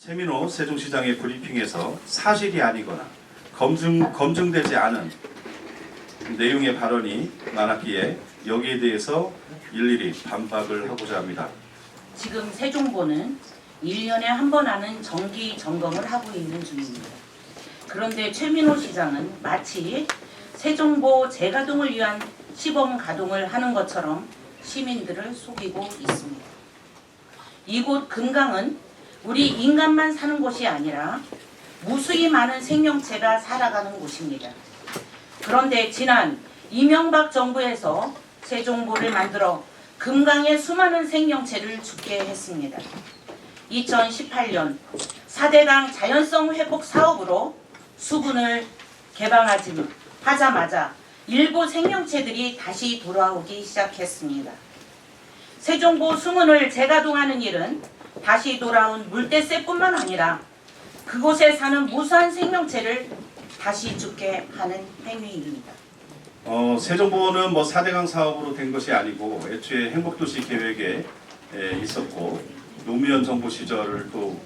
최민호 세종시장의 브리핑에서 사실이 아니거나 검증되지 않은 내용의 발언이 많았기에 여기에 대해서 일일이 반박을 하고자 합니다. 지금 세종보는 1년에 한 번 하는 정기 점검을 하고 있는 중입니다. 그런데 최민호 시장은 마치 세종보 재가동을 위한 시범 가동을 하는 것처럼 시민들을 속이고 있습니다. 이곳 금강은 우리 인간만 사는 곳이 아니라 무수히 많은 생명체가 살아가는 곳입니다. 그런데 지난 이명박 정부에서 세종보를 만들어 금강의 수많은 생명체를 죽게 했습니다. 2018년 4대강 자연성 회복 사업으로 수분을 개방하자마자 일부 생명체들이 다시 돌아오기 시작했습니다. 세종보 수문을 재가동하는 일은 다시 돌아온 물대새뿐만 아니라 그곳에 사는 무수한 생명체를 다시 죽게 하는 행위입니다. 세종보는 4대강 사업으로 된 것이 아니고 애초에 행복도시 계획에 있었고 노무현 정부 시절을 또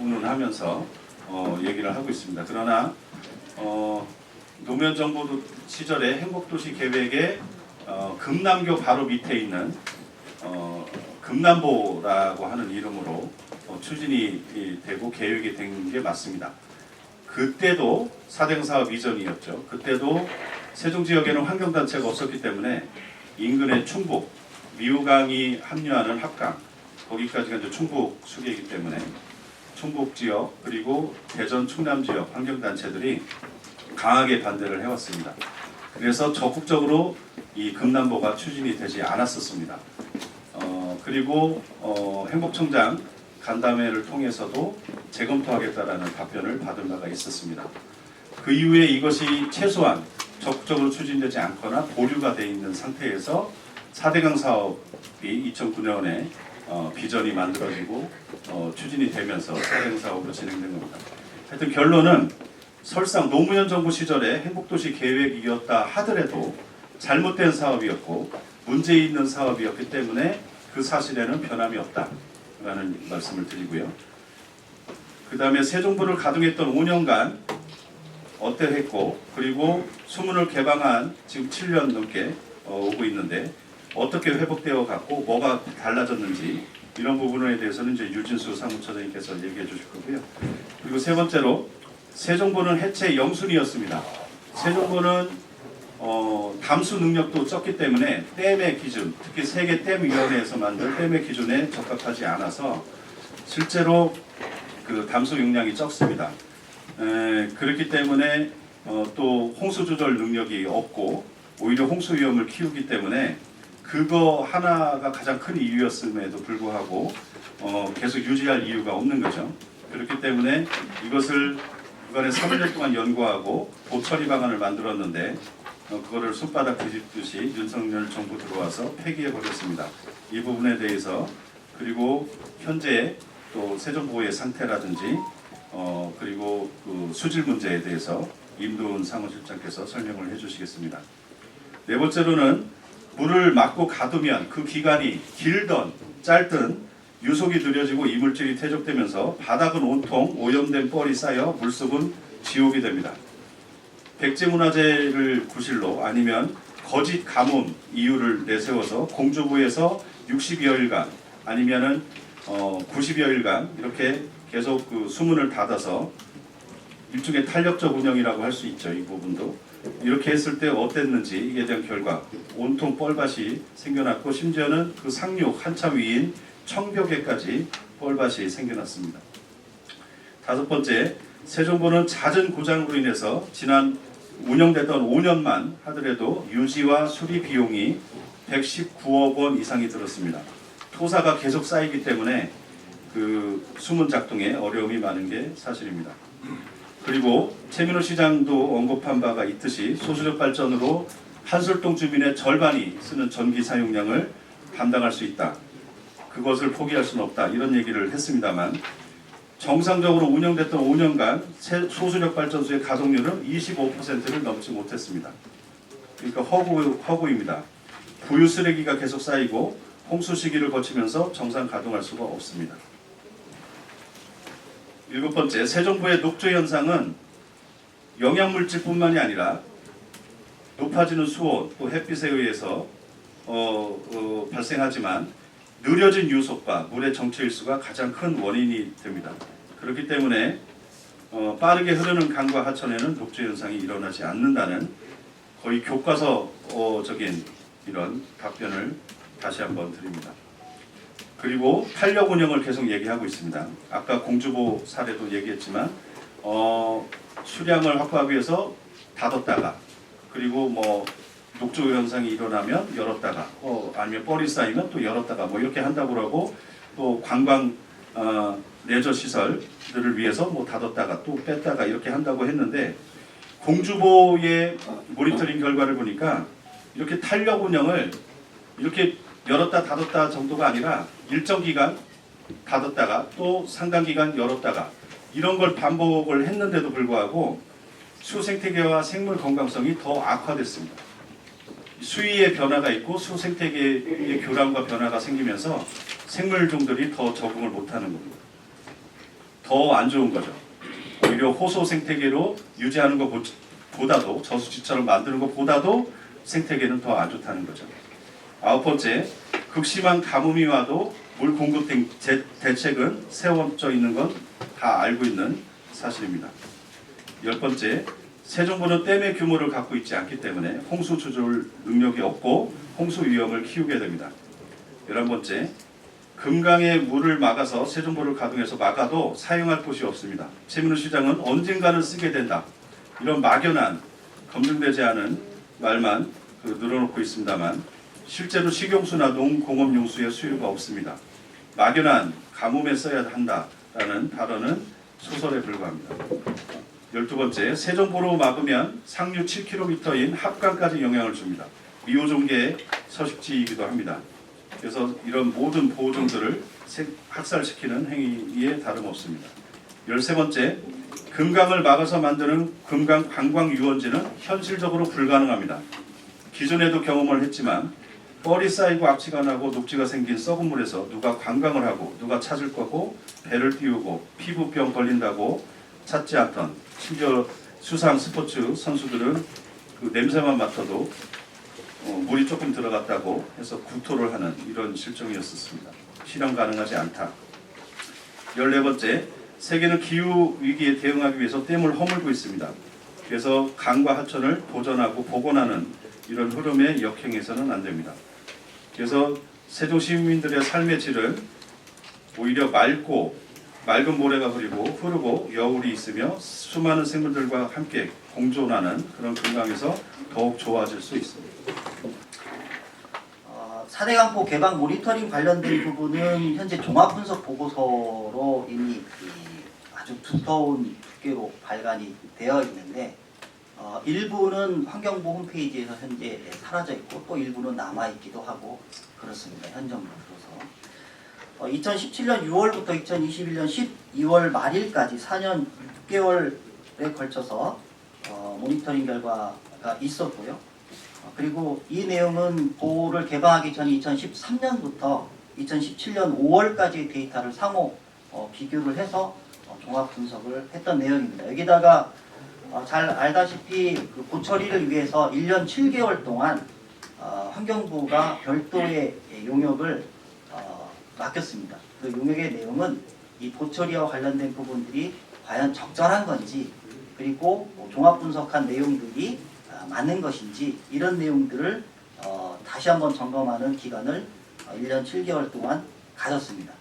운운하면서 얘기를 하고 있습니다. 그러나 노무현 정부 시절에 행복도시 계획에 금남교 바로 밑에 있는 금남보라고 하는 이름으로 추진이 되고 계획이 된 게 맞습니다. 그때도 4대강 사업 이전이었죠. 그때도 세종 지역에는 환경단체가 없었기 때문에 인근의 충북, 미우강이 합류하는 합강, 거기까지가 이제 충북 수계이기 때문에 충북 지역 그리고 대전 충남 지역 환경단체들이 강하게 반대를 해왔습니다. 그래서 적극적으로 이 금남보가 추진이 되지 않았었습니다. 그리고 행복청장 간담회를 통해서도 재검토하겠다라는 답변을 받은 바가 있었습니다. 그 이후에 이것이 최소한 적극적으로 추진되지 않거나 보류가 되어 있는 상태에서 4대강 사업이 2009년에 비전이 만들어지고 추진이 되면서 4대강 사업으로 진행된 겁니다. 하여튼 결론은 설상 노무현 정부 시절에 행복도시 계획이었다 하더라도 잘못된 사업이었고 문제 있는 사업이었기 때문에 그 사실에는 변함이 없다라는 말씀을 드리고요. 그 다음에 세종보를 가동했던 5년간 어떠했고 그리고 수문을 개방한 지금 7년 넘게 오고 있는데 어떻게 회복되어 갔고 뭐가 달라졌는지 이런 부분에 대해서는 이제 유진수 사무처장님께서 얘기해 주실 거고요. 그리고 세 번째로 세종보는 해체 영순이었습니다. 세종보는 담수 능력도 적기 때문에 댐의 기준, 특히 세계댐위원회에서 만든 댐의 기준에 적합하지 않아서 실제로 그 담수 용량이 적습니다. 그렇기 때문에 또 홍수 조절 능력이 없고 오히려 홍수 위험을 키우기 때문에 그거 하나가 가장 큰 이유였음에도 불구하고 계속 유지할 이유가 없는 거죠. 그렇기 때문에 이것을 이번에 3년 동안 연구하고 보처리 방안을 만들었는데 그거를 손바닥 뒤집듯이 윤석열 정부 들어와서 폐기해 버렸습니다. 이 부분에 대해서 그리고 현재 또 세종보의 상태라든지 그리고 그 수질 문제에 대해서 임도훈 사무실장께서 설명을 해주시겠습니다. 네 번째로는 물을 막고 가두면 그 기간이 길든 짧든 유속이 느려지고 이물질이 퇴적되면서 바닥은 온통 오염된 뻘이 쌓여 물속은 지옥이 됩니다. 백제문화재를 구실로 아니면 거짓 가뭄 이유를 내세워서 공주부에서 60여일간 아니면은 90여일간 이렇게 계속 그 수문을 닫아서 일종의 탄력적 운영이라고 할 수 있죠. 이 부분도 이렇게 했을 때 어땠는지 이에 대한 결과 온통 뻘밭이 생겨났고 심지어는 그 상륙 한참 위인 청벽에까지 뻘밭이 생겨났습니다. 다섯 번째, 세종보는 잦은 고장으로 인해서 지난 운영되던 5년만 하더라도 유지와 수리 비용이 119억 원 이상이 들었습니다. 토사가 계속 쌓이기 때문에 그 수문 작동에 어려움이 많은 게 사실입니다. 그리고 최민호 시장도 언급한 바가 있듯이 소수력 발전으로 한솔동 주민의 절반이 쓰는 전기 사용량을 감당할 수 있다. 그것을 포기할 수는 없다. 이런 얘기를 했습니다만 정상적으로 운영됐던 5년간 소수력 발전소의 가동률은 25%를 넘지 못했습니다. 그러니까 허구입니다. 부유 쓰레기가 계속 쌓이고 홍수 시기를 거치면서 정상 가동할 수가 없습니다. 7번째, 새 정부의 녹조 현상은 영양물질뿐만이 아니라 높아지는 수온 또 햇빛에 의해서 발생하지만 느려진 유속과 물의 정체일수가 가장 큰 원인이 됩니다. 그렇기 때문에 빠르게 흐르는 강과 하천에는 녹조 현상이 일어나지 않는다는 거의 교과서적인 이런 답변을 다시 한번 드립니다. 그리고 탄력 운영을 계속 얘기하고 있습니다. 아까 공주보 사례도 얘기했지만 수량을 확보하기 위해서 닫았다가 그리고 뭐 녹조 현상이 일어나면 열었다가 아니면 뻘이 쌓이면 또 열었다가 뭐 이렇게 한다고 하고 또 관광 레저 시설들을 위해서 뭐 닫았다가 또 뺐다가 이렇게 한다고 했는데 공주보의 모니터링 결과를 보니까 이렇게 탄력 운영을 이렇게 열었다 닫았다 정도가 아니라 일정 기간 닫았다가 또 상당 기간 열었다가 이런 걸 반복을 했는데도 불구하고 수 생태계와 생물 건강성이 더 악화됐습니다. 수위의 변화가 있고 수 생태계의 교란과 변화가 생기면서 생물종들이 더 적응을 못하는 겁니다. 더 안 좋은 거죠. 오히려 호소 생태계로 유지하는 것보다도 저수지처럼 만드는 것보다도 생태계는 더 안 좋다는 거죠. 9번째, 극심한 가뭄이 와도 물 공급 대책은 세워져 있는 건 다 알고 있는 사실입니다. 10번째, 새 정부는 댐의 규모를 갖고 있지 않기 때문에 홍수 조절 능력이 없고 홍수 위험을 키우게 됩니다. 11번째, 금강의 물을 막아서 새 정부를 가동해서 막아도 사용할 곳이 없습니다. 최민우 시장은 언젠가는 쓰게 된다. 이런 막연한 검증되지 않은 말만 늘어놓고 있습니다만 실제로 식용수나 농공업용수의 수요가 없습니다. 막연한 가뭄에 써야 한다라는 발언은 소설에 불과합니다. 12번째, 새 정부로 막으면 상류 7km인 합강까지 영향을 줍니다. 미오종계의 서식지이기도 합니다. 그래서 이런 모든 보호종들을 학살시키는 행위에 다름없습니다. 13번째, 금강을 막아서 만드는 금강 관광유원지는 현실적으로 불가능합니다. 기존에도 경험을 했지만 뻘이 쌓이고 악취가 나고 녹지가 생긴 썩은 물에서 누가 관광을 하고 누가 찾을 거고 배를 띄우고 피부병 걸린다고 찾지 않던 심지어 수상 스포츠 선수들은 그 냄새만 맡아도 물이 조금 들어갔다고 해서 구토를 하는 이런 실정이었습니다. 실현 가능하지 않다. 14번째, 세계는 기후 위기에 대응하기 위해서 댐을 허물고 있습니다. 그래서 강과 하천을 보전하고 복원하는 이런 흐름에 역행해서는 안 됩니다. 그래서 세종 시민들의 삶의 질은 오히려 맑은 모래가 흐르고 여울이 있으며 수많은 생물들과 함께 공존하는 그런 금강에서 더욱 좋아질 수 있습니다. 4대강포 개방 모니터링 관련된 부분은 현재 종합분석 보고서로 이미 아주 두꺼운 두께로 발간이 되어 있는데 일부는 환경부 홈페이지에서 현재 사라져 있고 또 일부는 남아 있기도 하고 그렇습니다. 현 정부로서 2017년 6월부터 2021년 12월 말일까지 4년 6개월에 걸쳐서 모니터링 결과가 있었고요. 그리고 이 내용은 보호를 개방하기 전 2013년부터 2017년 5월까지의 데이터를 상호 비교를 해서 종합 분석을 했던 내용입니다. 여기다가 잘 알다시피 그 고처리를 위해서 1년 7개월 동안 환경부가 별도의 용역을 맡겼습니다. 그 용역의 내용은 이 고처리와 관련된 부분들이 과연 적절한 건지 그리고 종합 분석한 내용들이 맞는 것인지 이런 내용들을 다시 한번 점검하는 기간을 1년 7개월 동안 가졌습니다.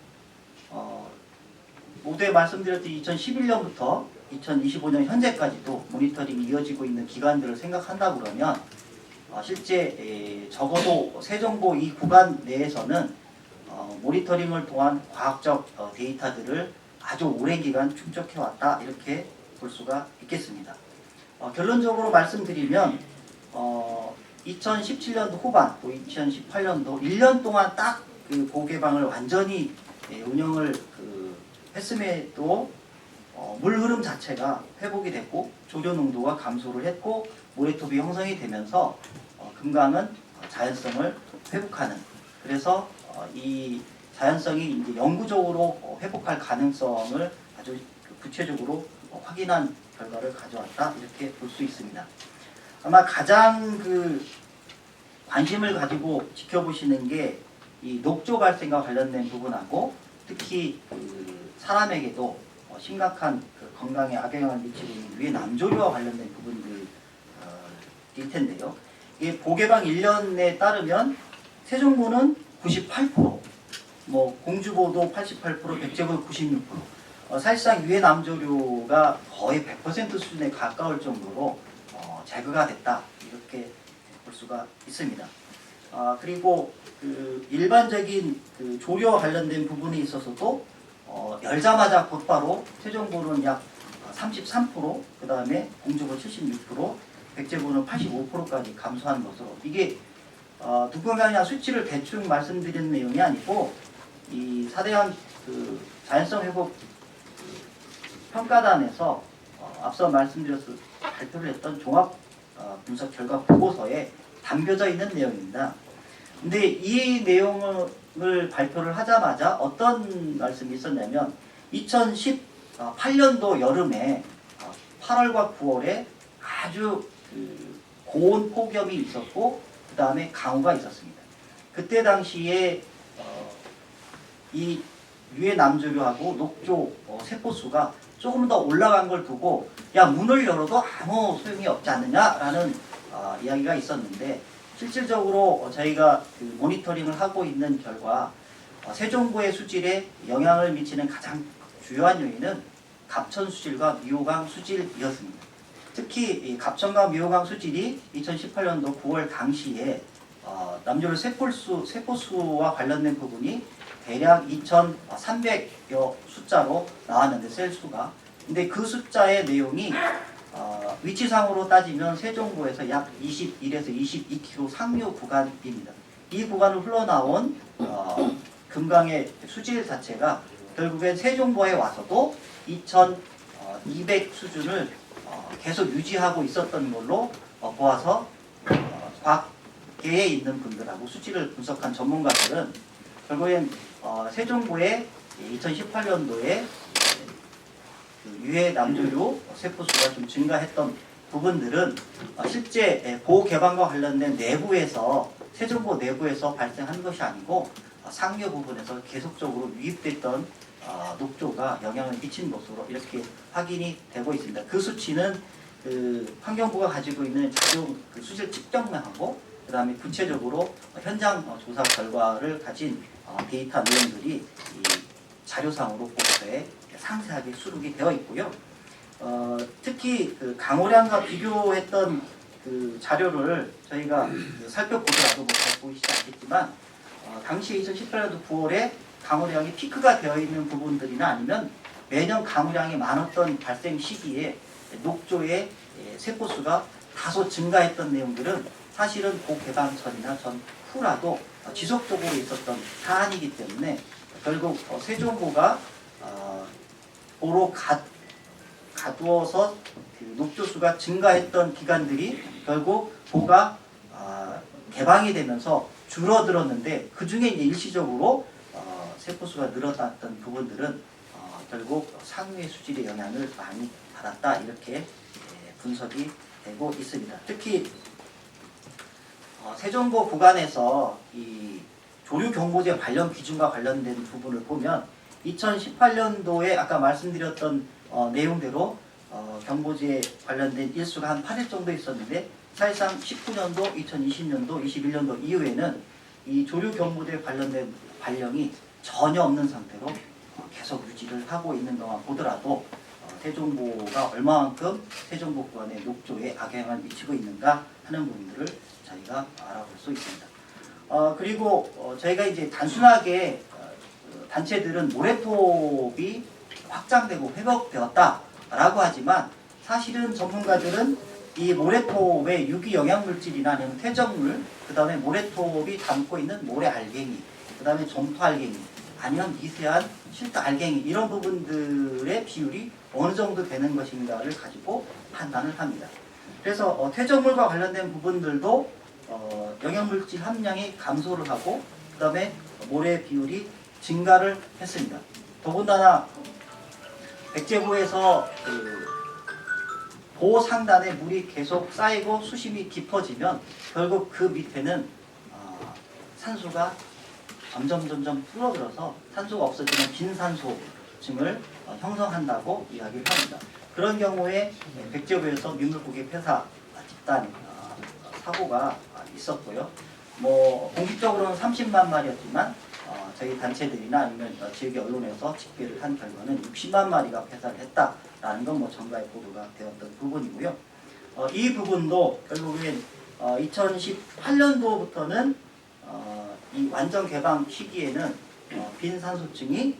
모두에 말씀드렸듯이 2011년부터 2025년 현재까지도 모니터링이 이어지고 있는 기간들을 생각한다 그러면 실제 적어도 세정보 이 구간 내에서는 모니터링을 통한 과학적 데이터들을 아주 오랜 기간 축적해왔다 이렇게 볼 수가 있겠습니다. 결론적으로 말씀드리면 2017년도 후반 또 2018년도 1년 동안 딱 그 보호개방을 완전히 운영을 했음에도 물 흐름 자체가 회복이 됐고 조류 농도가 감소를 했고 모래톱이 형성이 되면서 금강은 자연성을 회복하는 그래서 이 자연성이 이제 영구적으로 회복할 가능성을 아주 구체적으로 확인한 결과를 가져왔다 이렇게 볼 수 있습니다. 아마 가장 관심을 가지고 지켜보시는 게 이 녹조 발생과 관련된 부분하고 특히 사람에게도 심각한 건강에 악영향을 미치고 있는 위해 남조류와 관련된 부분들일 텐데요. 이 보개방 1년에 따르면 세종보는 98%, 공주보도 88%, 백제보 96%. 사실상 유해 남조류가 거의 100% 수준에 가까울 정도로 제거가 됐다 이렇게 볼 수가 있습니다. 그리고 일반적인 조류와 관련된 부분에 있어서도 열자마자 곧바로 세종보는 약 33%, 그 다음에 공주보 76%, 백제보는 85%까지 감소한 것으로 이게 누군가 그냥 수치를 대충 말씀드리는 내용이 아니고 이 사대양 자연성 회복 평가단에서 앞서 말씀드렸을 발표를 했던 종합 분석 결과 보고서에 담겨져 있는 내용입니다. 근데 이 내용을 발표를 하자마자 어떤 말씀이 있었냐면 2018년도 여름에 8월과 9월에 아주 고온 폭염이 있었고 그 다음에 강우가 있었습니다. 그때 당시에 이 유해 남조류하고 녹조 세포수가 조금 더 올라간 걸 두고 야 문을 열어도 아무 소용이 없지 않느냐라는 이야기가 있었는데 실질적으로 저희가 모니터링을 하고 있는 결과 세종보의 수질에 영향을 미치는 가장 주요한 요인은 갑천 수질과 미호강 수질이었습니다. 특히 이 갑천과 미호강 수질이 2018년도 9월 당시에 남조류 세포수와 관련된 부분이 대략 2,300여 숫자로 나왔는데 셀수가. 근데 그 숫자의 내용이 위치상으로 따지면 세종보에서 약 21에서 22km 상류 구간입니다. 이 구간을 흘러나온 금강의 수질 자체가 결국엔 세종보에 와서도 2,200 수준을 계속 유지하고 있었던 걸로 보아서 과학계에 있는 분들하고 수질을 분석한 전문가들은 결국엔 세종보의 2018년도에 유해 남조류 세포수가 좀 증가했던 부분들은 실제 보호 개방과 관련된 내부에서 세종보 내부에서 발생한 것이 아니고 상류 부분에서 계속적으로 유입됐던 녹조가 영향을 미친 것으로 이렇게 확인이 되고 있습니다. 그 수치는 환경부가 가지고 있는 자료 수질 측정량하고 그 다음에 구체적으로 현장 조사 결과를 가진 데이터 내용들이 이 자료상으로 보고서에 상세하게 수록이 되어 있고요. 특히 강우량과 비교했던 자료를 저희가 살펴보더라도 잘 보이시지 않겠지만 당시 2018년도 9월에 강우량이 피크가 되어 있는 부분들이나 아니면 매년 강우량이 많았던 발생 시기에 녹조의 세포수가 다소 증가했던 내용들은 사실은 고개방 전이나 전 후라도 지속적으로 있었던 사안이기 때문에 결국 세종보가 보로 가두어서 녹조수가 증가했던 기간들이 결국 보가 개방이 되면서 줄어들었는데 그 중에 이제 일시적으로 세포수가 늘어났던 부분들은 결국 상류의 수질의 영향을 많이 받았다 이렇게 분석이 되고 있습니다. 특히 세종보 구간에서 이 조류경보제 발령 기준과 관련된 부분을 보면 2018년도에 아까 말씀드렸던 내용대로 경보지에 관련된 일수가 한 8일 정도 있었는데 사실상 19년도, 2020년도, 21년도 이후에는 이 조류경보지에 관련된 발령이 전혀 없는 상태로 계속 유지를 하고 있는 것만 보더라도 세종보가 얼마만큼 세종보 구간의 녹조에 악영향을 미치고 있는가 하는 부분들을 저희가 알아볼 수 있습니다. 그리고 저희가 이제 단순하게 단체들은 모래톱이 확장되고 회복되었다라고 하지만 사실은 전문가들은 이 모래톱의 유기 영양물질이나 아니면 퇴적물, 그 다음에 모래톱이 담고 있는 모래알갱이, 그 다음에 점토알갱이, 아니면 미세한 실토알갱이 이런 부분들의 비율이 어느 정도 되는 것인가를 가지고 판단을 합니다. 그래서 퇴적물과 관련된 부분들도 영양물질 함량이 감소를 하고 그 다음에 모래 비율이 증가를 했습니다. 더군다나 백제보에서 그 보 상단에 물이 계속 쌓이고 수심이 깊어지면 결국 그 밑에는 산소가 점점 줄어들어서 산소가 없어지면 빈산소층을 형성한다고 이야기를 합니다. 그런 경우에 백제보에서 민물고기 폐사 집단 사고가 있었고요. 뭐 공식적으로는 30만 마리였지만 저희 단체들이나 아니면 지역의 언론에서 집계를 한 결과는 60만 마리가 폐사를 했다라는 건 뭐 정가에 보도가 되었던 부분이고요. 이 부분도 결국엔 2018년도부터는 이 완전 개방 시기에는 빈산소층이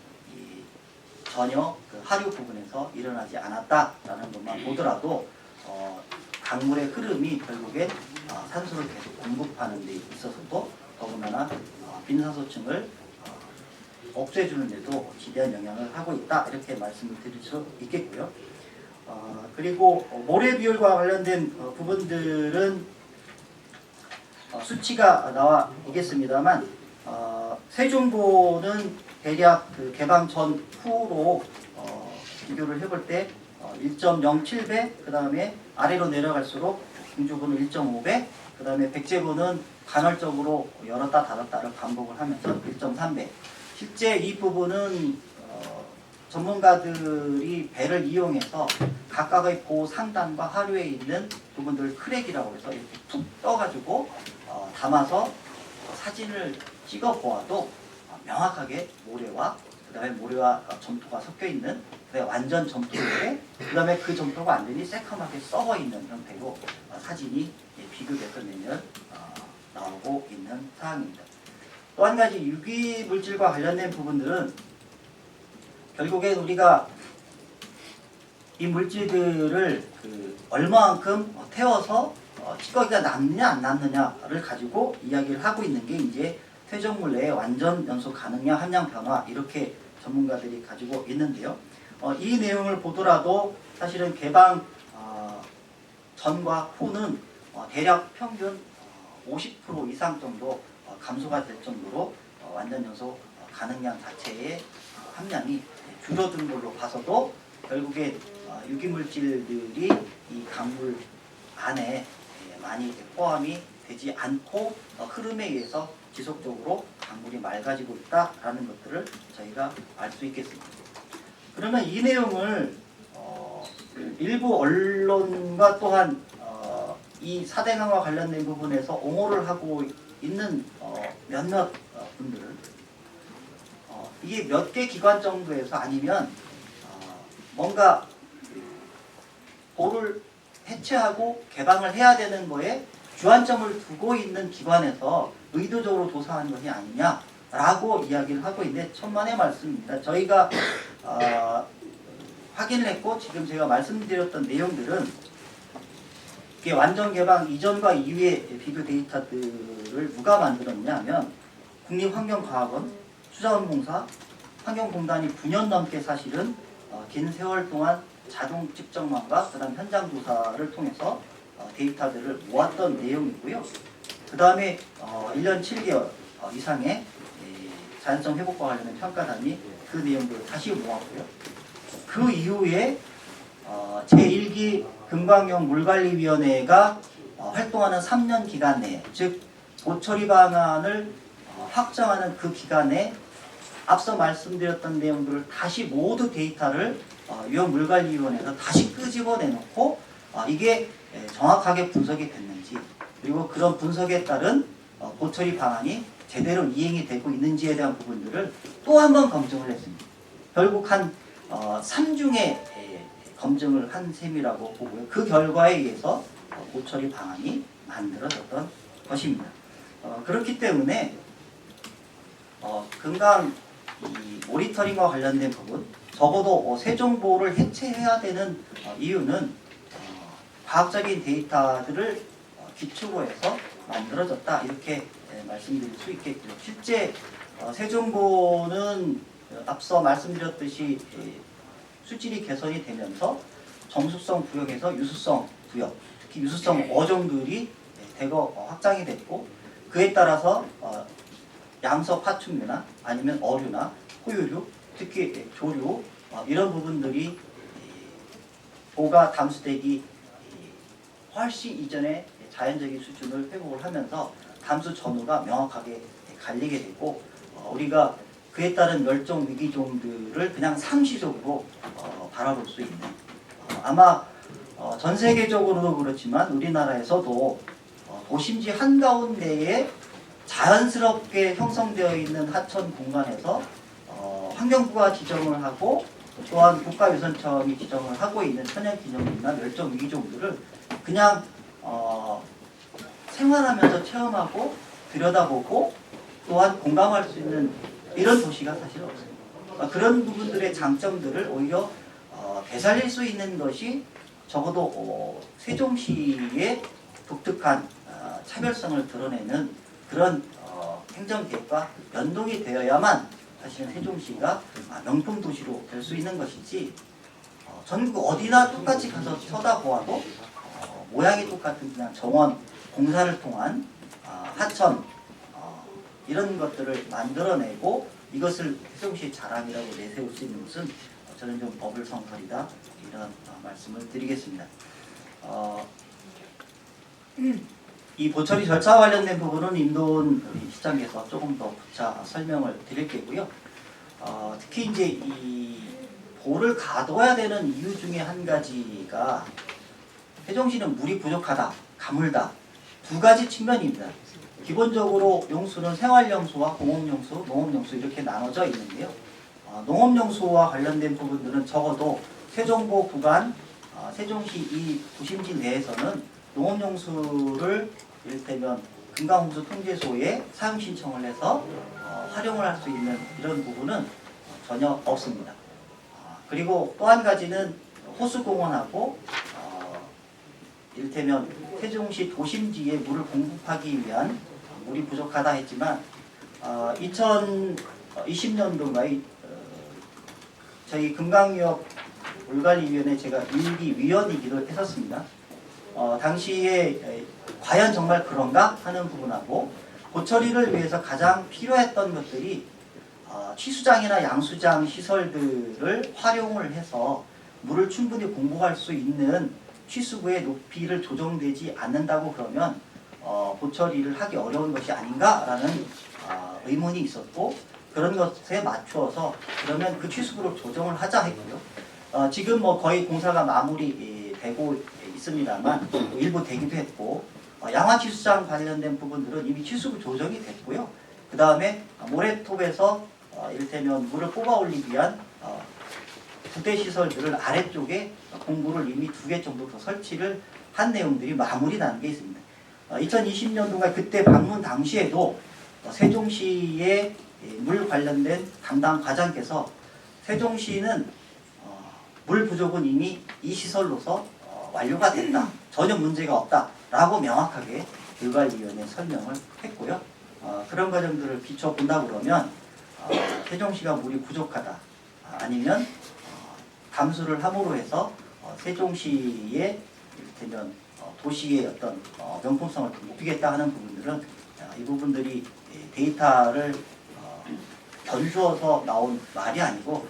전혀 그 하류 부분에서 일어나지 않았다라는 것만 보더라도 강물의 흐름이 결국엔 산소를 계속 공급하는 데 있어서도 더군다나 빈산소층을 없애주는 데도 지대한 영향을 하고 있다 이렇게 말씀을 드릴 수 있겠고요. 그리고 모래 비율과 관련된 부분들은 수치가 나와 있겠습니다만 세종보는 대략 그 개방 전후로 비교를 해볼 때 1.07배, 그 다음에 아래로 내려갈수록 공주보는 1.5배, 그 다음에 백제보는 간헐적으로 열었다 닫았다를 반복을 하면서 1.3배. 실제 이 부분은 전문가들이 배를 이용해서 각각의 보 상단과 하류에 있는 부분들을 크랙이라고 해서 이렇게 툭 떠가지고 담아서 사진을 찍어 보아도 명확하게 모래와 그 다음에 모래와 점토가 섞여 있는 완전 점토인데 그 다음에 그 점토가 완전히 새카맣게 썩어 있는 형태로 사진이 비교돼서 매년 나오고 있는 사항입니다. 또 한 가지 유기물질과 관련된 부분들은 결국엔 우리가 이 물질들을 얼마만큼 태워서 찌꺼기가 남느냐 안 남느냐를 가지고 이야기를 하고 있는 게 이제 퇴적물 내에 완전 연소 가능량 함량 변화 이렇게 전문가들이 가지고 있는데요. 이 내용을 보더라도 사실은 개방 전과 후는 대략 평균 50% 이상 정도 감소가 될 정도로 완전 연소 가능량 자체의 함량이 줄어든 걸로 봐서도 결국에 유기물질들이 이 강물 안에 많이 포함이 되지 않고 흐름에 의해서 지속적으로 강물이 맑아지고 있다라는 것들을 저희가 알 수 있겠습니다. 그러면 이 내용을 일부 언론과 또한 이 사대강과 관련된 부분에서 옹호를 하고 있는 몇몇 분들은 이게 몇 개 기관 정도에서 아니면 뭔가 보를 해체하고 개방을 해야 되는 거에 주안점을 두고 있는 기관에서 의도적으로 조사한 것이 아니냐라고 이야기를 하고 있는데 천만의 말씀입니다. 저희가 확인을 했고 지금 제가 말씀드렸던 내용들은 이게 완전 개방 이전과 이후의 비교 데이터들을 누가 만들었냐 하면 국립환경과학원, 수자원공사, 환경공단이 9년 넘게 사실은 긴 세월 동안 자동 측정망과 그 다음 현장 조사를 통해서 데이터들을 모았던 내용이고요. 그 다음에 1년 7개월 이상의 자연성 회복과 관련된 평가단이 그 내용들을 다시 모았고요. 그 이후에 제1기 금강용 물관리위원회가 활동하는 3년 기간 내에 즉 보처리 방안을 확정하는 그 기간에 앞서 말씀드렸던 내용들을 다시 모두 데이터를 위험물관리위원회에서 다시 끄집어내놓고 이게 정확하게 분석이 됐는지 그리고 그런 분석에 따른 보처리 방안이 제대로 이행이 되고 있는지에 대한 부분들을 또 한 번 검증을 했습니다. 결국 한 3중의 검증을 한 셈이라고 보고요. 그 결과에 의해서 보처리 방안이 만들어졌던 것입니다. 그렇기 때문에 금강 이 모니터링과 관련된 부분 적어도 세종보를 해체해야 되는 이유는 과학적인 데이터들을 기초로 해서 만들어졌다 이렇게 말씀드릴 수 있겠고요. 실제 세종보는 앞서 말씀드렸듯이 수질이 개선이 되면서 점수성 구역에서 유수성 구역, 특히 유수성 어종들이 대거 확장이 됐고 그에 따라서 양서 파충류나 아니면 어류나 포유류, 특히 조류, 이런 부분들이 보가 담수되기 훨씬 이전에 자연적인 수준을 회복을 하면서 담수 전후가 명확하게 갈리게 되고 우리가 그에 따른 멸종 위기종들을 그냥 상시적으로 바라볼 수 있는 아마 전 세계적으로도 그렇지만 우리나라에서도 도심지 한가운데에 자연스럽게 형성되어 있는 하천 공간에서 환경부가 지정을 하고 또한 국가유선청이 지정을 하고 있는 천연기념물이나 멸종위기종들을 그냥 생활하면서 체험하고 들여다보고 또한 공감할 수 있는 이런 도시가 사실 없습니다. 그런 부분들의 장점들을 오히려 되살릴 수 있는 것이 적어도 세종시의 독특한 차별성을 드러내는 그런 행정계획과 연동이 되어야만 사실은 세종시가 명품 도시로 될 수 있는 것이지 전국 어디나 똑같이 가서 쳐다보아도 모양이 똑같은 그냥 정원 공사를 통한 하천 이런 것들을 만들어내고 이것을 세종시의 자랑이라고 내세울 수 있는 것은 저는 좀 어불성설이다 이런 말씀을 드리겠습니다. 이 보처리 절차 관련된 부분은 임도훈 시장께서 조금 더 부차 설명을 드릴 게고요. 특히 이제 이 보를 가둬야 되는 이유 중에 한 가지가 세종시는 물이 부족하다, 가물다 두 가지 측면입니다. 기본적으로 용수는 생활용수와 공업용수, 농업용수 이렇게 나눠져 있는데요. 농업용수와 관련된 부분들은 적어도 세종보 구간, 세종시 이 도심지 내에서는 농업용수를 이를테면 금강홍수통제소에 사용 신청을 해서 활용을 할 수 있는 이런 부분은 전혀 없습니다. 그리고 또 한 가지는 호수공원하고 이를테면 세종시 도심지에 물을 공급하기 위한 물이 부족하다 했지만 2020년도인가에 저희 금강유업 물관리위원회 제가 일기 위원이기도 했었습니다. 당시에 과연 정말 그런가 하는 부분하고 보처리를 위해서 가장 필요했던 것들이 취수장이나 양수장 시설들을 활용을 해서 물을 충분히 공급할 수 있는 취수구의 높이를 조정되지 않는다고 그러면 보처리를 하기 어려운 것이 아닌가라는 의문이 있었고 그런 것에 맞추어서 그러면 그 취수구를 조정을 하자 했고요. 지금 뭐 거의 공사가 마무리되고 있습니다만 일부 되기도 했고 양화 취수장 관련된 부분들은 이미 취수구 조정이 됐고요. 그 다음에 모래톱에서 이를테면 물을 뽑아 올리기 위한 부대 시설들을 아래쪽에 공구를 이미 2개 정도 더 설치를 한 내용들이 마무리 단계에 있습니다. 2020년도가 그때 방문 당시에도 세종시의 물 관련된 담당 과장께서 세종시는 물 부족은 이미 이 시설로서 완료가 됐다. 전혀 문제가 없다라고 명확하게 물관리위원회에 설명을 했고요. 그런 과정들을 비춰본다 그러면 세종시가 물이 부족하다. 아니면 감수를 함으로 해서 세종시의 이를테면 도시의 어떤 명품성을 높이겠다 하는 부분들은 이 부분들이 데이터를 견주어서 나온 말이 아니고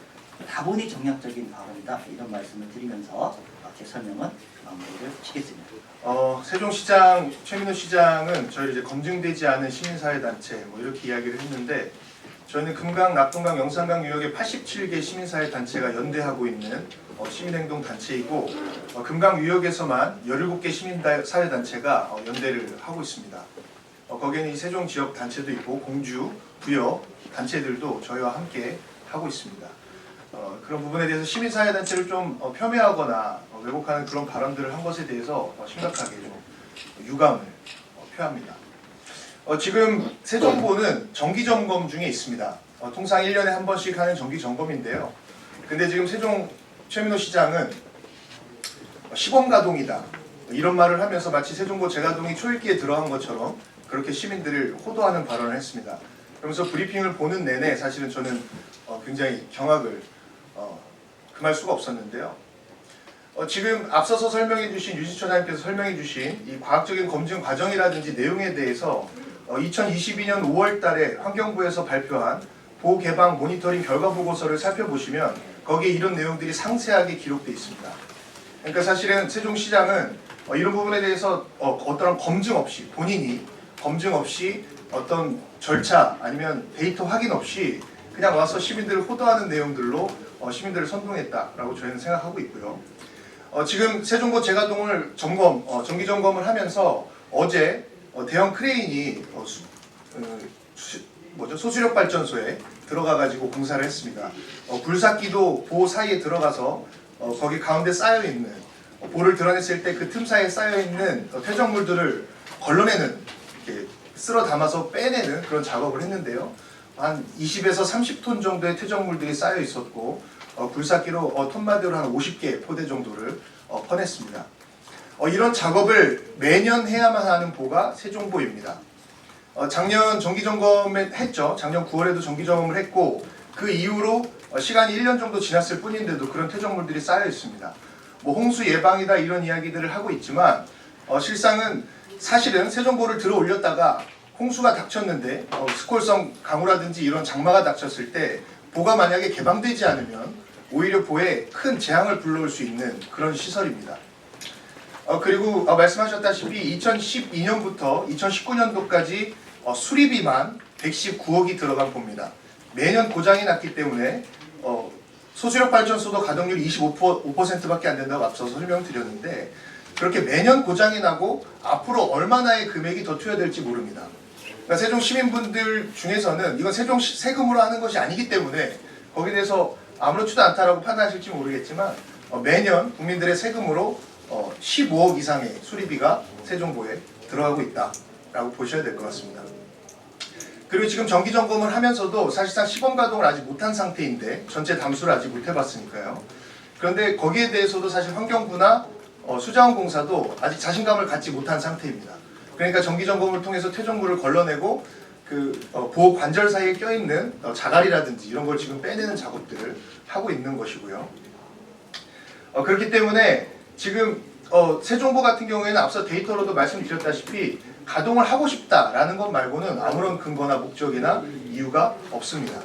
다분히 정략적인 발언이다 이런 말씀을 드리면서 제 설명은 마무리를 치겠습니다. 세종시장 최민호 시장은 저희 이제 검증되지 않은 시민사회단체 뭐 이렇게 이야기를 했는데 저희는 금강, 낙동강, 영산강 유역에 87개 시민사회단체가 연대하고 있는 시민행동단체이고 금강 유역에서만 17개 시민사회단체가 연대를 하고 있습니다. 거기에는 이 세종 지역 단체도 있고 공주, 부여 단체들도 저희와 함께 하고 있습니다. 그런 부분에 대해서 시민사회단체를 좀 폄훼하거나 왜곡하는 그런 발언들을 한 것에 대해서 심각하게 좀 유감을 표합니다. 지금 세종보는 정기점검 중에 있습니다. 통상 1년에 한 번씩 하는 정기점검인데요. 근데 지금 세종 최민호 시장은 시범가동이다 이런 말을 하면서 마치 세종보 재가동이 초읽기에 들어간 것처럼 그렇게 시민들을 호도하는 발언을 했습니다. 그러면서 브리핑을 보는 내내 사실은 저는 굉장히 경악을 금할 수가 없었는데요. 지금 앞서서 설명해 주신 유지처장님께서 설명해 주신 이 과학적인 검증 과정이라든지 내용에 대해서 2022년 5월 달에 환경부에서 발표한 보호개방 모니터링 결과 보고서를 살펴보시면 거기에 이런 내용들이 상세하게 기록되어 있습니다. 그러니까 사실은 세종시장은 이런 부분에 대해서 어떠한 검증 없이 본인이 검증 없이 어떤 절차 아니면 데이터 확인 없이 그냥 와서 시민들을 호도하는 내용들로 시민들을 선동했다라고 저희는 생각하고 있고요. 지금 세종고 재가동을 정기 점검을 하면서 어제 대형 크레인이 소수력 발전소에 들어가가지고 공사를 했습니다. 굴삭기도 보호 사이에 들어가서 거기 가운데 쌓여 있는 볼을 드러냈을 때 그 틈 사이에 쌓여 있는 퇴적물들을 걸러내는, 이렇게 쓸어 담아서 빼내는 그런 작업을 했는데요. 한 20에서 30톤 정도의 퇴적물들이 쌓여 있었고 굴삭기로 톤마디로 한 50개 포대 정도를 퍼냈습니다. 이런 작업을 매년 해야만 하는 보가 세종보입니다. 작년 정기점검을 했죠. 작년 9월에도 정기점검을 했고 그 이후로 시간이 1년 정도 지났을 뿐인데도 그런 퇴적물들이 쌓여 있습니다. 뭐 홍수 예방이다 이런 이야기들을 하고 있지만 실상은 사실은 세종보를 들어 올렸다가 홍수가 닥쳤는데 스콜성 강우라든지 이런 장마가 닥쳤을 때 보가 만약에 개방되지 않으면 오히려 보에 큰 재앙을 불러올 수 있는 그런 시설입니다. 그리고 말씀하셨다시피 2012년부터 2019년도까지 수리비만 119억이 들어간 보입니다. 매년 고장이 났기 때문에 소수력 발전소도 가동률이 25%밖에 안 된다고 앞서서 설명을 드렸는데 그렇게 매년 고장이 나고 앞으로 얼마나의 금액이 더 투여될지 모릅니다. 그러니까 세종 시민분들 중에서는 이건 세종 세금으로 하는 것이 아니기 때문에 거기에 대해서 아무렇지도 않다라고 판단하실지 모르겠지만 매년 국민들의 세금으로 15억 이상의 수리비가 세종보에 들어가고 있다라고 보셔야 될 것 같습니다. 그리고 지금 정기점검을 하면서도 사실상 시범 가동을 아직 못한 상태인데 전체 담수를 아직 못 해봤으니까요. 그런데 거기에 대해서도 사실 환경부나 수자원공사도 아직 자신감을 갖지 못한 상태입니다. 그러니까 정기점검을 통해서 퇴적물을 걸러내고 그 보호 관절 사이에 껴있는 자갈이라든지 이런 걸 지금 빼내는 작업들을 하고 있는 것이고요. 그렇기 때문에 지금 세종보 같은 경우에는 앞서 데이터로도 말씀드렸다시피 가동을 하고 싶다라는 것 말고는 아무런 근거나 목적이나 이유가 없습니다.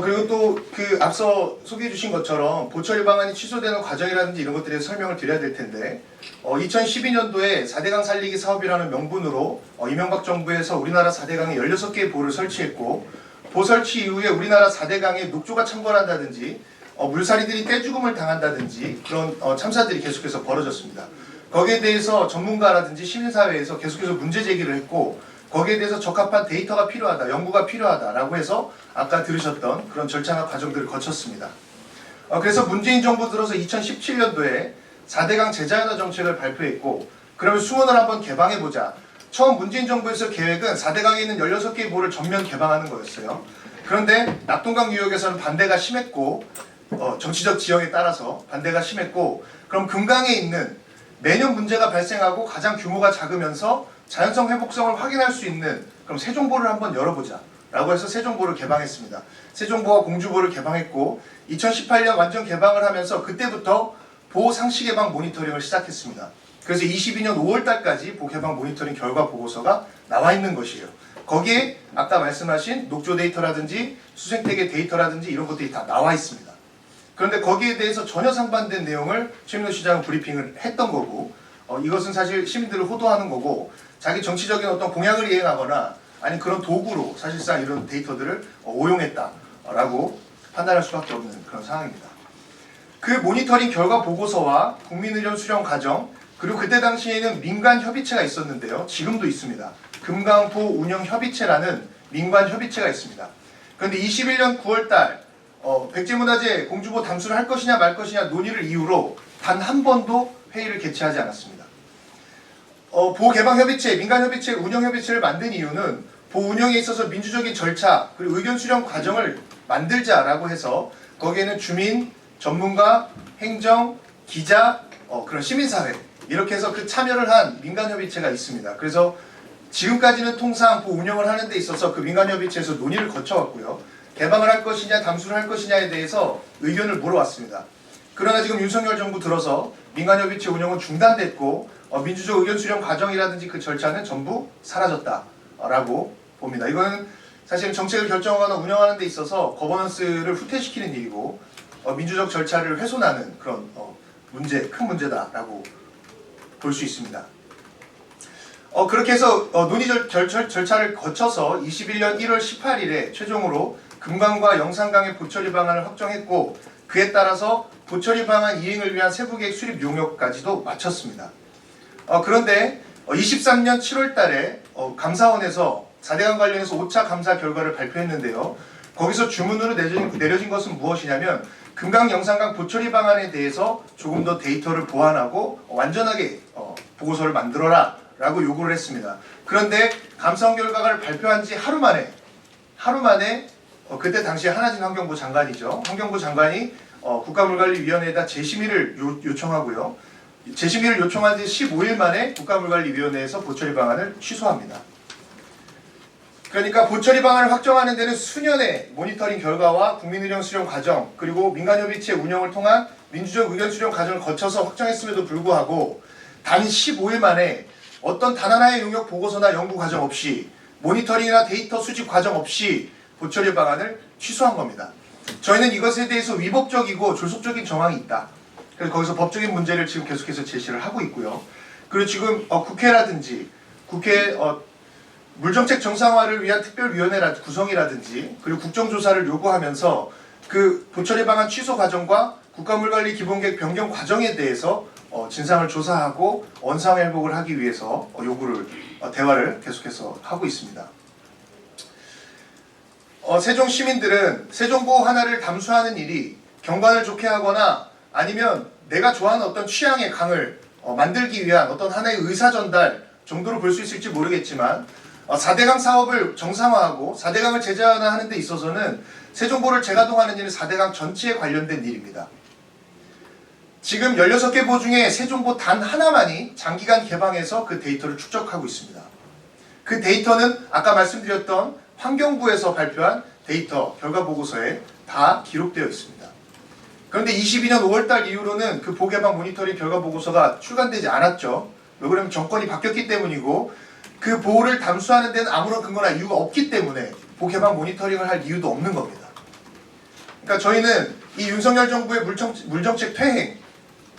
그리고 또 그 앞서 소개해 주신 것처럼 보철 방안이 취소되는 과정이라든지 이런 것들에 설명을 드려야 될 텐데 2012년도에 4대강 살리기 사업이라는 명분으로 이명박 정부에서 우리나라 4대강에 16개의 보를 설치했고 보 설치 이후에 우리나라 4대강에 녹조가 침몰한다든지 물살이들이 떼죽음을 당한다든지 그런 참사들이 계속해서 벌어졌습니다. 거기에 대해서 전문가라든지 시민사회에서 계속해서 문제 제기를 했고 거기에 대해서 적합한 데이터가 필요하다, 연구가 필요하다라고 해서 아까 들으셨던 그런 절차나 과정들을 거쳤습니다. 그래서 문재인 정부 들어서 2017년도에 4대강 재자연화 정책을 발표했고 그러면 수문을 한번 개방해보자. 처음 문재인 정부에서 계획은 4대강에 있는 16개의 보를 전면 개방하는 거였어요. 그런데 낙동강 유역에서는 반대가 심했고 정치적 지형에 따라서 반대가 심했고 그럼 금강에 있는 매년 문제가 발생하고 가장 규모가 작으면서 자연성 회복성을 확인할 수 있는 그럼 세종보를 한번 열어보자 라고 해서 세종보를 개방했습니다. 세종보와 공주보를 개방했고 2018년 완전 개방을 하면서 그때부터 보 상시 개방 모니터링을 시작했습니다. 그래서 22년 5월달까지 보 개방 모니터링 결과 보고서가 나와 있는 것이에요. 거기에 아까 말씀하신 녹조 데이터라든지 수생태계 데이터라든지 이런 것들이 다 나와 있습니다. 그런데 거기에 대해서 전혀 상반된 내용을 최민호 시장은 브리핑을 했던 거고 이것은 사실 시민들을 호도하는 거고 자기 정치적인 어떤 공약을 이행하거나 아니 그런 도구로 사실상 이런 데이터들을 오용했다라고 판단할 수밖에 없는 그런 상황입니다. 그 모니터링 결과 보고서와 국민의견 수렴 과정 그리고 그때 당시에는 민간 협의체가 있었는데요. 지금도 있습니다. 금강보 운영협의체라는 민간 협의체가 있습니다. 그런데 21년 9월달 백제문화재 공주보 담수를 할 것이냐 말 것이냐 논의를 이유로 단 한 번도 회의를 개최하지 않았습니다. 보개방협의체, 민간협의체, 운영협의체를 만든 이유는 보 운영에 있어서 민주적인 절차 그리고 의견 수렴 과정을 만들자라고 해서 거기에는 주민, 전문가, 행정, 기자, 그런 시민사회 이렇게 해서 그 참여를 한 민간협의체가 있습니다. 그래서 지금까지는 통상 보 운영을 하는 데 있어서 그 민간협의체에서 논의를 거쳐왔고요. 개방을 할 것이냐 담수를 할 것이냐에 대해서 의견을 물어왔습니다. 그러나 지금 윤석열 정부 들어서 민간협의체 운영은 중단됐고 민주적 의견 수렴 과정이라든지 그 절차는 전부 사라졌다라고 봅니다. 이거는 사실은 정책을 결정하거나 운영하는 데 있어서 거버넌스를 후퇴시키는 일이고 민주적 절차를 훼손하는 그런 큰 문제다라고 볼 수 있습니다. 그렇게 해서 논의 절차를 거쳐서 21년 1월 18일에 최종으로 금강과 영산강의 보처리 방안을 확정했고 그에 따라서 보처리 방안 이행을 위한 세부계획 수립 용역까지도 마쳤습니다. 그런데 23년 7월 달에 감사원에서 4대강 관련해서 5차 감사 결과를 발표했는데요. 거기서 주문으로 내려진 것은 무엇이냐면 금강 영산강 보처리 방안에 대해서 조금 더 데이터를 보완하고 완전하게 보고서를 만들어라 라고 요구를 했습니다. 그런데 감사원 결과를 발표한 지 하루 만에 그때 당시에 한하진 환경부 장관이죠. 환경부 장관이 국가물관리위원회에다 재심의를 요청하고요. 재심의를 요청한 지 15일 만에 국가물관리위원회에서 보처리 방안을 취소합니다. 그러니까 보처리 방안을 확정하는 데는 수년의 모니터링 결과와 국민의령 수렴 과정 그리고 민간협의체 운영을 통한 민주적 의견 수렴 과정을 거쳐서 확정했음에도 불구하고 단 15일 만에 어떤 단 하나의 용역 보고서나 연구 과정 없이 모니터링이나 데이터 수집 과정 없이 보처리 방안을 취소한 겁니다. 저희는 이것에 대해서 위법적이고 졸속적인 정황이 있다. 그래서 거기서 법적인 문제를 지금 계속해서 제시를 하고 있고요. 그리고 지금 국회라든지 국회 물정책 정상화를 위한 특별위원회 구성이라든지 그리고 국정조사를 요구하면서 그 보처리 방안 취소 과정과 국가물관리 기본계획 변경 과정에 대해서 진상을 조사하고 원상회복을 하기 위해서 대화를 계속해서 하고 있습니다. 세종 시민들은 세종보 하나를 담수하는 일이 경관을 좋게 하거나 아니면 내가 좋아하는 어떤 취향의 강을 만들기 위한 어떤 하나의 의사전달 정도로 볼 수 있을지 모르겠지만 4대강 사업을 정상화하고 4대강을 제자화하는 데 있어서는 세종보를 재가동하는 일은 4대강 전체에 관련된 일입니다. 지금 16개 보 중에 세종보 단 하나만이 장기간 개방해서 그 데이터를 축적하고 있습니다. 그 데이터는 아까 말씀드렸던 환경부에서 발표한 데이터 결과 보고서에 다 기록되어 있습니다. 그런데 22년 5월달 이후로는 그 보개방 모니터링 결과 보고서가 출간되지 않았죠. 왜 그러면 정권이 바뀌었기 때문이고 그 보호를 담수하는 데는 아무런 근거나 이유가 없기 때문에 보개방 모니터링을 할 이유도 없는 겁니다. 그러니까 저희는 이 윤석열 정부의 물정책 퇴행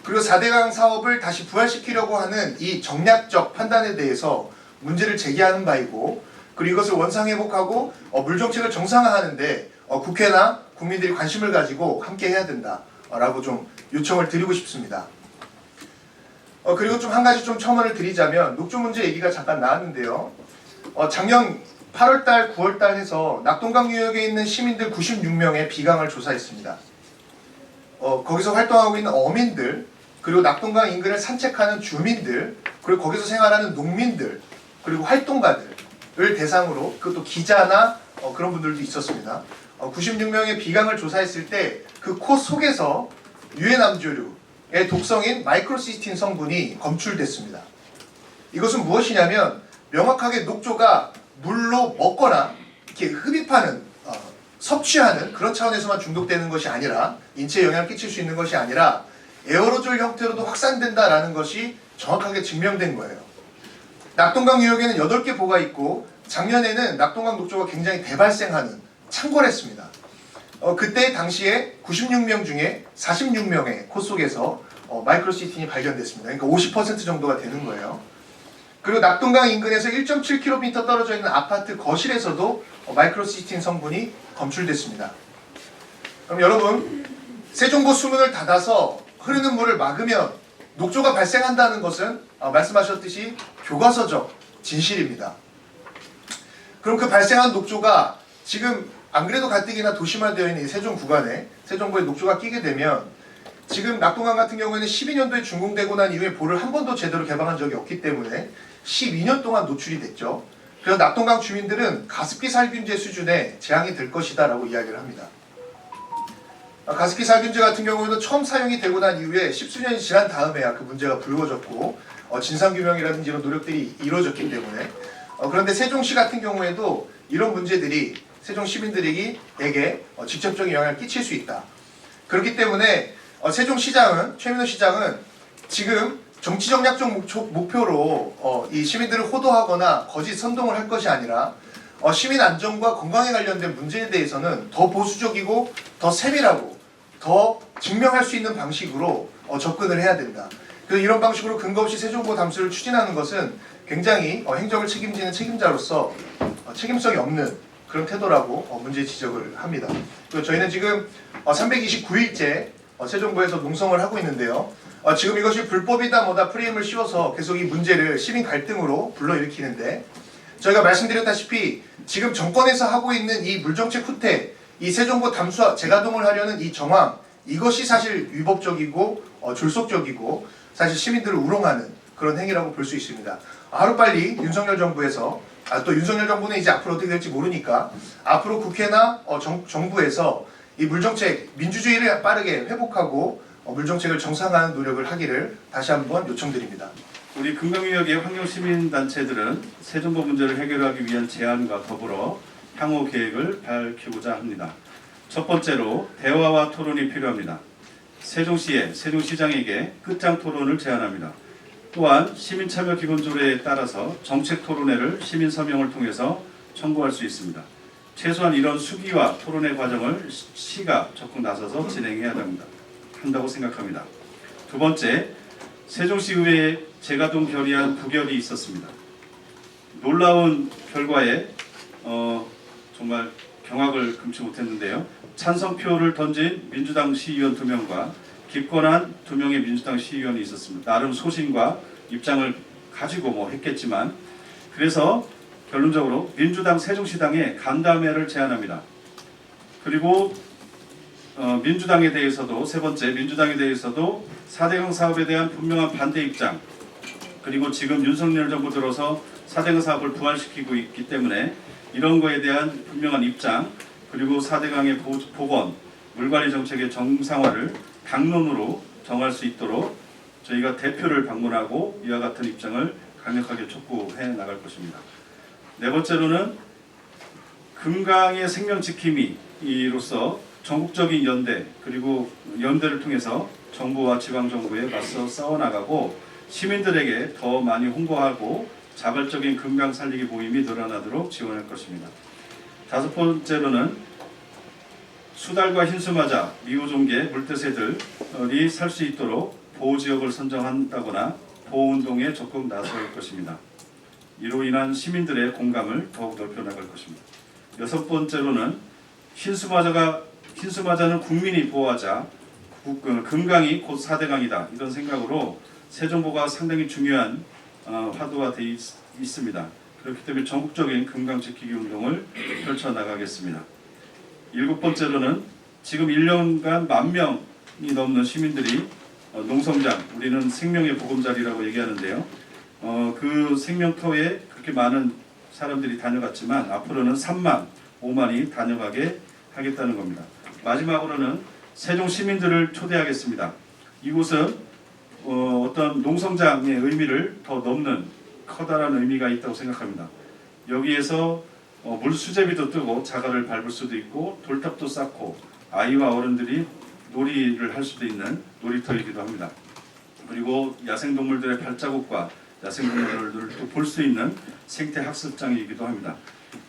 그리고 4대강 사업을 다시 부활시키려고 하는 이 정략적 판단에 대해서 문제를 제기하는 바이고 그리고 이것을 원상회복하고 물정책을 정상화하는데 국회나 국민들이 관심을 가지고 함께 해야 된다라고 좀 요청을 드리고 싶습니다. 그리고 좀 한 가지 좀 첨언을 드리자면 녹조 문제 얘기가 잠깐 나왔는데요. 작년 8월달, 9월달 해서 낙동강 유역에 있는 시민들 96명의 비강을 조사했습니다. 거기서 활동하고 있는 어민들, 그리고 낙동강 인근을 산책하는 주민들, 그리고 거기서 생활하는 농민들, 그리고 활동가들을 대상으로 그것도 기자나 그런 분들도 있었습니다. 96명의 비강을 조사했을 때 그 코 속에서 유해남조류의 독성인 마이크로시스틴 성분이 검출됐습니다. 이것은 무엇이냐면 명확하게 녹조가 물로 먹거나 이렇게 흡입하는 섭취하는 그런 차원에서만 중독되는 것이 아니라 인체에 영향을 끼칠 수 있는 것이 아니라 에어로졸 형태로도 확산된다라는 것이 정확하게 증명된 거예요. 낙동강 유역에는 8개 보가 있고 작년에는 낙동강 녹조가 굉장히 대발생하는 창궐했습니다. 그때 당시에 96명 중에 46명의 코 속에서 마이크로시스틴이 발견됐습니다. 그러니까 50% 정도가 되는 거예요. 그리고 낙동강 인근에서 1.7km 떨어져 있는 아파트 거실에서도 마이크로시스틴 성분이 검출됐습니다. 그럼 여러분, 세종보 수문을 닫아서 흐르는 물을 막으면 녹조가 발생한다는 것은 말씀하셨듯이 교과서적 진실입니다. 그럼 그 발생한 녹조가 지금 안 그래도 가뜩이나 도심화되어 있는 이 세종 구간에 세종보에 녹조가 끼게 되면 지금 낙동강 같은 경우에는 12년도에 준공되고 난 이후에 보를 한 번도 제대로 개방한 적이 없기 때문에 12년 동안 노출이 됐죠. 그래서 낙동강 주민들은 가습기 살균제 수준의 재앙이 될 것이다 라고 이야기를 합니다. 가습기 살균제 같은 경우에도 처음 사용이 되고 난 이후에 10수년이 지난 다음에야 그 문제가 불거졌고 진상규명이라든지 이런 노력들이 이루어졌기 때문에 그런데 세종시 같은 경우에도 이런 문제들이 세종 시민들에게 직접적인 영향을 끼칠 수 있다. 그렇기 때문에 세종시장은 최민호 시장은 지금 정치정략적 목표로 이 시민들을 호도하거나 거짓 선동을 할 것이 아니라 시민 안전과 건강에 관련된 문제에 대해서는 더 보수적이고 더 세밀하고 더 증명할 수 있는 방식으로 접근을 해야 된다. 그래서 이런 방식으로 근거 없이 세종보 담수를 추진하는 것은 굉장히 행정을 책임지는 책임자로서 책임성이 없는 그런 태도라고 문제 지적을 합니다. 그리고 저희는 지금 329일째 세종보에서 농성을 하고 있는데요. 지금 이것이 불법이다 뭐다 프레임을 씌워서 계속 이 문제를 시민 갈등으로 불러일으키는데, 저희가 말씀드렸다시피 지금 정권에서 하고 있는 이 물정책 후퇴, 이 세종보 담수 재가동을 하려는 이 정황, 이것이 사실 위법적이고 졸속적이고 사실 시민들을 우롱하는 그런 행위라고 볼 수 있습니다. 하루빨리 윤석열 정부에서, 또 윤석열 정부는 이제 앞으로 어떻게 될지 모르니까 앞으로 국회나 정부에서 이 물정책, 민주주의를 빠르게 회복하고 물정책을 정상화하는 노력을 하기를 다시 한번 요청드립니다. 우리 금강유역의 환경시민단체들은 세종보 문제를 해결하기 위한 제안과 더불어 향후 계획을 밝히고자 합니다. 첫 번째로 대화와 토론이 필요합니다. 세종시에 세종시장에게 끝장 토론을 제안합니다. 또한 시민참여기본조례에 따라서 정책토론회를 시민서명을 통해서 청구할 수 있습니다. 최소한 이런 수기와 토론회 과정을 시가 적극 나서서 진행해야 한다고 생각합니다. 두 번째, 세종시의회에 재가동 결의안 부결이 있었습니다. 놀라운 결과에 정말 경악을 금치 못했는데요. 찬성표를 던진 민주당 시의원 2명과 기권한 2명의 민주당 시의원이 있었습니다. 나름 소신과 입장을 가지고 했겠지만, 그래서 결론적으로 민주당 세종시당에 간담회를 제안합니다. 그리고 민주당에 대해서도, 세 번째, 민주당에 대해서도 4대강 사업에 대한 분명한 반대 입장, 그리고 지금 윤석열 정부 들어서 4대강 사업을 부활시키고 있기 때문에 이런 거에 대한 분명한 입장, 그리고 4대강의 복원, 물관리 정책의 정상화를 당론으로 정할 수 있도록 저희가 대표를 방문하고 이와 같은 입장을 강력하게 촉구해 나갈 것입니다. 네 번째로는 금강의 생명지킴이로서 전국적인 연대, 그리고 연대를 통해서 정부와 지방정부에 맞서 싸워나가고 시민들에게 더 많이 홍보하고 자발적인 금강 살리기 모임이 늘어나도록 지원할 것입니다. 다섯 번째로는 수달과 흰수마자, 미호종계, 물대새들이 살 수 있도록 보호지역을 선정한다거나 보호운동에 적극 나설 것입니다. 이로 인한 시민들의 공감을 더욱 넓혀나갈 것입니다. 여섯 번째로는 흰수마자는 국민이 보호하자, 금강이 곧 4대강이다, 이런 생각으로 세종보가 상당히 중요한 화두가 되어 있습니다. 그렇기 때문에 전국적인 금강 지키기 운동을 펼쳐나가겠습니다. 일곱 번째로는 지금 1년간 10,000명이 넘는 시민들이 농성장, 우리는 생명의 보금자리라고 얘기하는데요. 그 생명터에 그렇게 많은 사람들이 다녀갔지만 앞으로는 3만, 5만이 다녀가게 하겠다는 겁니다. 마지막으로는 세종 시민들을 초대하겠습니다. 이곳은 어떤 농성장의 의미를 더 넘는 커다란 의미가 있다고 생각합니다. 여기에서 물수제비도 뜨고 자갈을 밟을 수도 있고 돌탑도 쌓고 아이와 어른들이 놀이를 할 수도 있는 놀이터이기도 합니다. 그리고 야생동물들의 발자국과 야생동물들을 또 볼 수 있는 생태학습장이기도 합니다.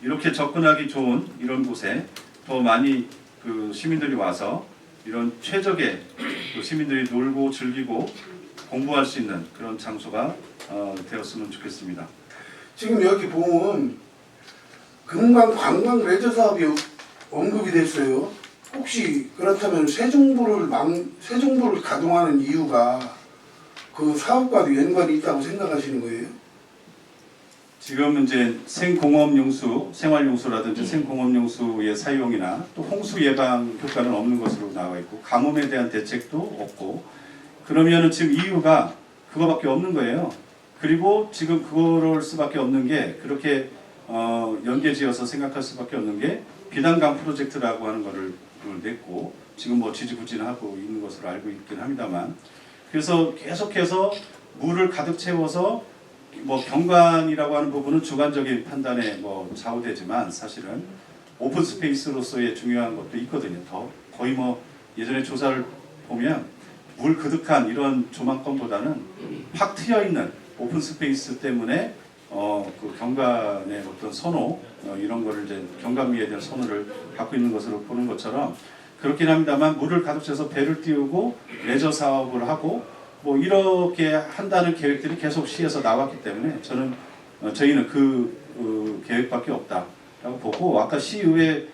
이렇게 접근하기 좋은 이런 곳에 더 많이 시민들이 와서 이런 최적의 시민들이 놀고 즐기고 공부할 수 있는 그런 장소가 되었으면 좋겠습니다. 지금 여기 보면 금강 관광 레저 사업이 언급이 됐어요. 혹시 그렇다면 세종보를 가동하는 이유가 그 사업과도 연관이 있다고 생각하시는 거예요? 지금 이제 생공업용수, 생활용수라든지 생공업용수의 사용이나 또 홍수 예방 효과는 없는 것으로 나와 있고 가뭄에 대한 대책도 없고, 그러면은 지금 이유가 그거밖에 없는 거예요. 그리고 지금 그럴 수밖에 없는 게, 그렇게 연계지어서 생각할 수밖에 없는 게 비단강 프로젝트라고 하는 거를 냈고 지금 지지부진하고 있는 것으로 알고 있긴 합니다만, 그래서 계속해서 물을 가득 채워서 경관이라고 하는 부분은 주관적인 판단에 좌우되지만 사실은 오픈 스페이스로서의 중요한 것도 있거든요. 거의 예전에 조사를 보면 물 그득한 이런 조망권보다는 팍 트여 있는 오픈 스페이스 때문에 그 경관의 어떤 선호 이런 거를 이제 경관미에 대한 선호를 갖고 있는 것으로 보는 것처럼 그렇긴 합니다만 물을 가득 채서 배를 띄우고 레저 사업을 하고 뭐 이렇게 한다는 계획들이 계속 시에서 나왔기 때문에 저희는 그 계획밖에 없다라고 보고 아까 시의회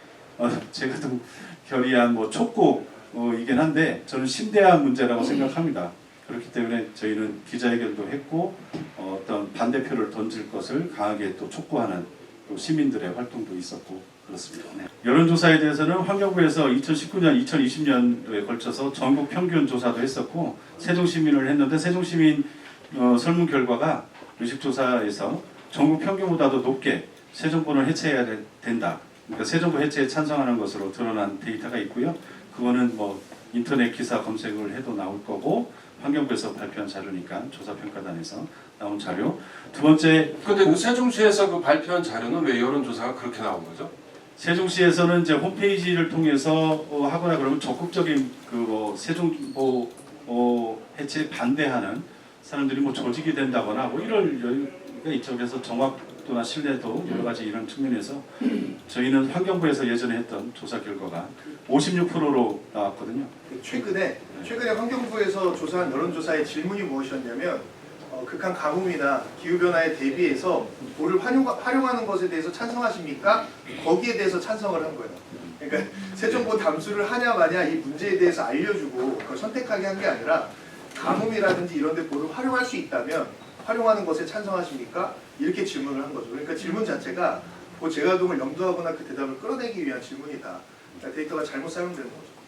제가 좀 결의한 뭐 촉구이긴 한데 저는 심대한 문제라고 생각합니다. 그렇기 때문에 저희는 기자회견도 했고 어떤 반대표를 던질 것을 강하게 또 촉구하는 또 시민들의 활동도 있었고 그렇습니다. 네. 여론조사에 대해서는 환경부에서 2019년, 2020년도에 걸쳐서 전국 평균 조사도 했었고 세종시민을 했는데 세종시민 설문 결과가 의식조사에서 전국 평균보다도 높게 세종보를 해체해야 된다. 그러니까 세종보 해체에 찬성하는 것으로 드러난 데이터가 있고요. 그거는 뭐 인터넷 기사 검색을 해도 나올 거고 환경부에서 발표한 자료니까 조사평가단에서 나온 자료. 두 번째. 근데 그 세종시에서 그 발표한 자료는 왜 여론조사가 그렇게 나온 거죠? 세종시에서는 이제 홈페이지를 통해서 하거나 그러면 적극적인 그 세종보 해체 반대하는 사람들이 뭐 조직이 된다거나 뭐 이럴 여유가 있죠. 그래서 정확도나 신뢰도 여러 가지 이런 측면에서 저희는 환경부에서 예전에 했던 조사 결과가 56%로 나왔거든요. 최근에 환경부에서 조사한 여론조사의 질문이 무엇이었냐면 극한 가뭄이나 기후변화에 대비해서 물을 활용하는 것에 대해서 찬성하십니까? 거기에 대해서 찬성을 한 거예요. 그러니까 세종보 담수를 하냐 마냐 이 문제에 대해서 알려주고 그걸 선택하게 한 게 아니라 가뭄이라든지 이런 데 물을 활용할 수 있다면 활용하는 것에 찬성하십니까? 이렇게 질문을 한 거죠. 그러니까 질문 자체가 그 재가동을 염두하거나 그 대답을 끌어내기 위한 질문이다. 그러니까 데이터가 잘못 사용되는 거죠.